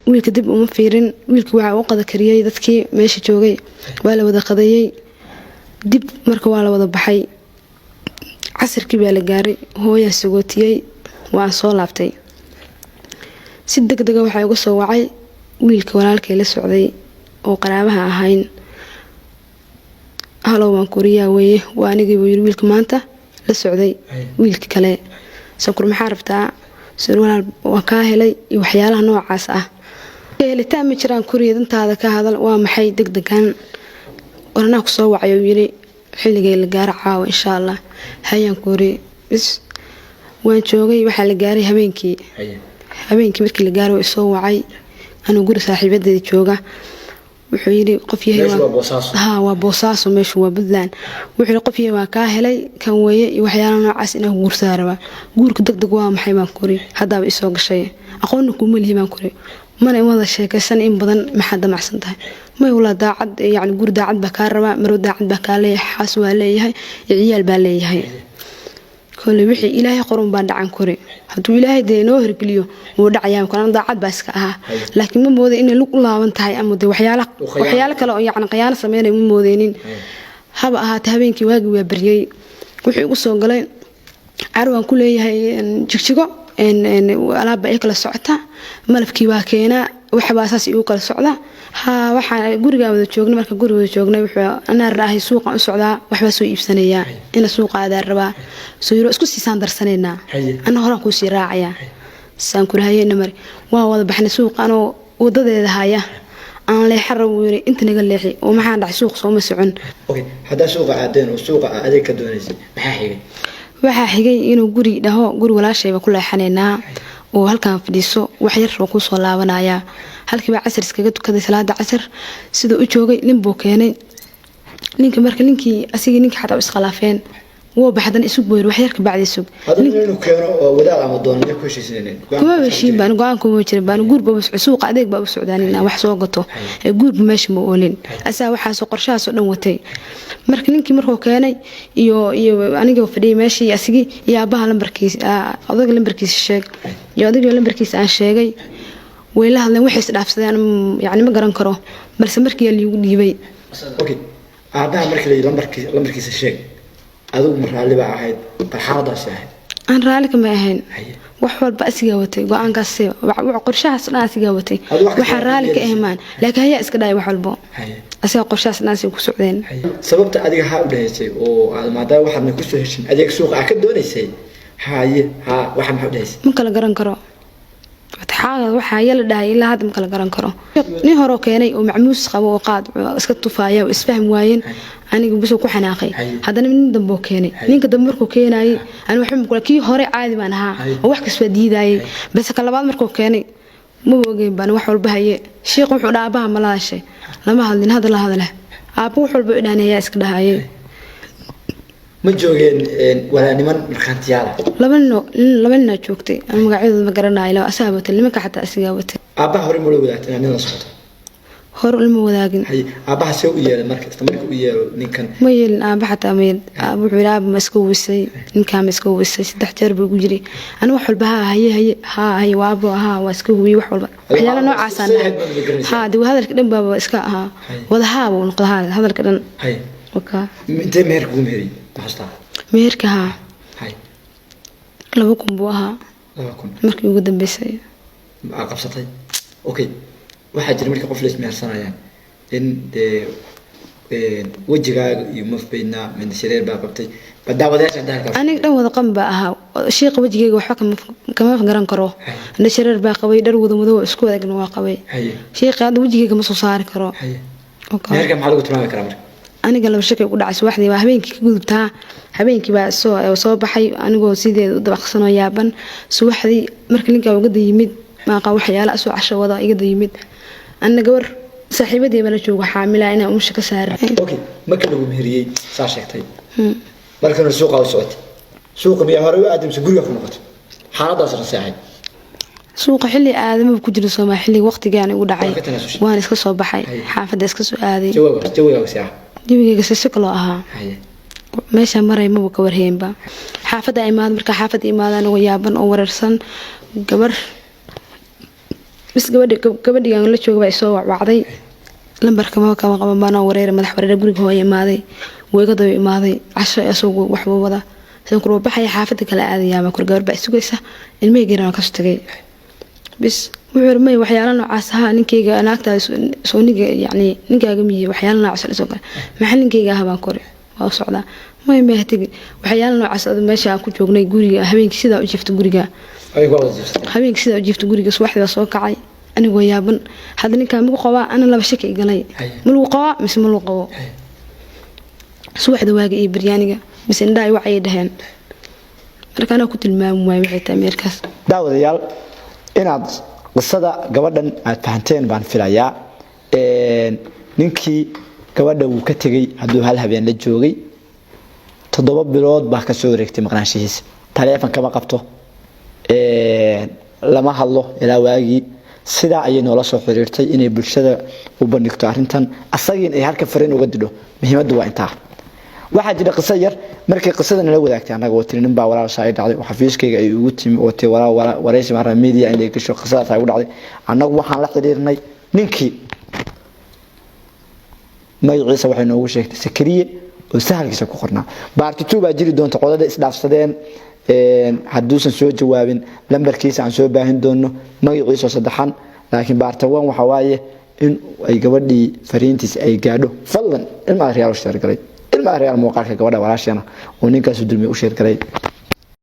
wiilka dib uma fiirin wiilka waxa uu qada kariyay dadkii meesha joogay waa la wada qadayay dib marka waa la wada baxay casirkii baa la gaaray hooyaa sagootiyay waan soo laabtay si degdeg ah waxa uga soo wacay wiilka walaalkay la socday oo qaraabaha ahayn halo waan kuriyaa weeye waa anigii wiilka maanta la socday wiilka kale sankur maxaa rabtaa surwaal waa ka helay iyo waxyaalaha noocaas ah helitaan ma jiraan kuriya dantaada ka hadal waa maxay degdegan warna ku soo wacayo yiri xilligay la gaar caawa insha Allah hayaan kuri is waan joogay waxa la gaaray habeenkii markii la gaaro soo wacay anu guri saaxiibadeeda jooga wuxuu yiri qof yahay waa boosaaso meeshu waa Puntland wuxuu qof yahay waa ka helay kan weeye iyo waxyaalaha noocaas inuu guursaaraba guurka degdeg waa maxay baan kuri hadaba isoo gashay aqoon ku malihii baan kuri mana wada sheekaysan in badan maxaa damacsan tahay ma wala daacad yani guur daacad ba ka raba maro daacad ba ka leeyahay xaas waa leeyahay ciyaal baa leeyahay كل وحي إلهي قرن بعد عن كوري هتو إلهي دينه هرقليو ودعيان كلام ضاعت بس كها لكن مو مودي إن لوك الله وانتهي أمودي وحيالك لو يعني قيانة سمينة مو مودينين هبا هاتهبين كي واجي وبريي وحي قصون قلين عروان كل هي جكشكو إن ألعب بأكل السعتة ملف كي واكينا وحبا أساس يوكل السعدة ها وحا قرقا وذا جوجنا مركا قرقا وذا جوجنا وحا أنا راهي سوق السعدة وحبا سوق إبسانية إن السوق هذا الربا سويرو اسكو سيسان درسانينا أنا هران كوسي راعيا سان كل هاي نمر وهو بحنا سوق أنا وضد هايا أنا لي حرب ويري أنت نقول لي وما حد سوق صوم سعون أوكي هذا سوق عادين وسوق عاديك دونيسي محاحي waxaa xigay inuu guri dhaho guri walaashayba ku leexanayna oo halkaan fadhiiso wax yar oo ku soo laabanaya halkii casir iskaga tukaday salaada casir sida u joogay limbo keenay ninka marka ninkii asigi ninka xataa iskhilaafeen woo baxdan isu booyir wax yar ka bacdi sug inuu keeno wadaad ama doonay ku heshiisneen kuma heshiin baan go'aan kuma jirin baan guurba suuq adeeg baa u socdaanina wax soo gato ee guurba meesha ma oolin asaa waxa soo qorshahaas oo dhan watay marka ninkii markuu keenay iyo aniga fadhiyay meeshii asigi iyo aabaha lambarkiisa odaga lambarkiisa sheeg iyo odaga lambarkiisa aan sheegay way la hadleen waxay isdhaafsadeen yani ma garan karo balse markii la igu dhiibay okay aabaha markii lambarkiisa sheeg adigu marali baa ahayd farxadaas ahayd aan raali kama ahayn wax walba asiga watay go'aankaas wax qorshahaas dhan asiga watay waxa raali ka ahmaan laakiin haya iska dhaay wax walba asiga qorshahaas dhan ku socdeen sababta adiga ha u dhahaysay oo aad maadaama waxaad ku soo heshin adeeg suuqa ka doonaysay waxa ma u dhahaysay ma kala garan karo fatxaada waxa yala dhahay ilaa hadda ma kala garan karo nin hore keenay oo macmuus qabo oo qaad iska tufaaya oo isfahm waayeen aniga bisoo ku xanaaqay hadana nin dambo keenay ninka dambe markuu keenay aan waxba ma kula kii hore caadi baan ahaa oo wax kasba diiday bas ka labaad markuu keenay ma ogeyn baan wax walba haye sheekh wuxuu dhaabaha malaashay lama hadlin hada la hadla aabbo wax walba idhaanaya iska dhahaye ma joogeen wala niman marxantiyaal labana joogtay aan magacyadooda ma garanayo asaabata nimanka xataa asiga watay aabbaha hore ma wadaagtay nin la socdo hor ilma wadaagin aabaha soo u yeelay markasta markuu u yeelo ninkan ma yeelin aabaha xataa ma yeelin wuxuu yiraahdaa ma iska wisay ninka ma iska wisay saddex jeer buu ugu jiray ana wax walba haye waabo waa iska hubiyo wax walba waxyaalo noocaas aan dib hadalka dhan baa iska wada haabo noqdo hadalka dhan waka intee meherku meheray maxasta meherka laba kun buu ahaa markii ugu dambeysay ma qabsatay okay waxaa jira markii qof la ismeersanayaan in wajigaaga iyo mafbayna mindashareer baa qabtay badawadaasha dalka aniga dhan wada qan baa ahaa sheekh wajigayga waxba kama garan karo indashareer baa qabay dhar wada madow isku wadaagna waa qabay sheekh aad wajigayga ma soo saari karo meherka maxaa lagu tilmaami karaa marka aniga laba shaqay ku dhacay subaxdii waa habeenkii ka gudubtaa habeenkii baa soo baxay anigoo sideed u dabaqsanoo yaaban subaxdii markii ninka uga yimid ma qaa waxyaalo soo casho wada iga yimid أنا جور صاحبتي بلا شو حاملة أنا ومش كسر. أوكي ما كانوا مهريين صاشكتي. ما كانوا السوق أو صوت. سوق بيهاروا أدم سجوري في النقط. حالة أصلا ساعد. سوق حلي آدم بكجر سما حلي وقت جاني ودعي. وأنا إسكت صباحي حافظ إسكت هذه. جوا ساعة. دي بيجي قصة كلها. ماشي مرة ما بكورهين با. حافظ إيمان بركة حافظ إيمان أنا ويابن أو ورسن جبر. بس gabadhi aan la joogo bay soo wacday lambarka ma ka qaban bana wareer madax wareer guriga hooyo imaaday weega daba imaaday casho asoo wax wada san ku baxay xaafada kala aadaya ma kur gabar baa sugaysa ilmeygeena ka sugay bis wuxuu may waxyaalo noocaas ah ninkeyga anaagta soo niga yani ninkaaga miye waxyaalo noocaas la soo galay maxaa ninkeyga ah baan kore waa socdaa may meehtig waxyaalo noocaas ah meesha aan ku joognay guriga habeenkii sida u jiifto guriga habeenkii sida u jiifto guriga subaxda soo kacay anigoo yaaban hadda ninka ma qabaa ana laba shaki galay ma lagu qabaa mise ma lagu qabo subaxda waaga iyo baryaaniga mise indhaay waxay dhaheen markaana ku tilmaamay waxay tahay meerkaas daawadayaal inaad qisada gabadhan aad fahanteen baan filayaa ninkii gabadha uu ka tagay haduu hal habeen la joogay 7 bilood baa ka soo wareegtay maqnaanshihiisa taleefan kama qabto lama hadlo ilaa waagi sida ay noola soo xiriirtay inay bulshada u bandhigto arintan asagii ay halka fariin uga didho muhiimadu waa intaa waxa jira qiso yar markii qisadan la wadaagtay anaga oo tirinin baa walaal shaay dhacday waxa fiiskayga ay ugu timi oo tii waraysi mara media in ay gasho qisada ay u dhacday anagu waxaan la xiriirnay ninkii magaciisa waxay noogu sheegtay Sakariye oo sahalkiisa ku qornaa baartitu baa jiri doonta qodada isdhaafsadeen haduusan soo jawaabin lambarkiisa aan soo baahin doono magaciisa saddexan laakiin baartawan waxa waaye in ay gabadhii fariintiisa ay gaadho fadlan ilma reer u sheer galay ilma reer muuqaalka gabadha walaashana oo ninkaas u dulmay u sheer galay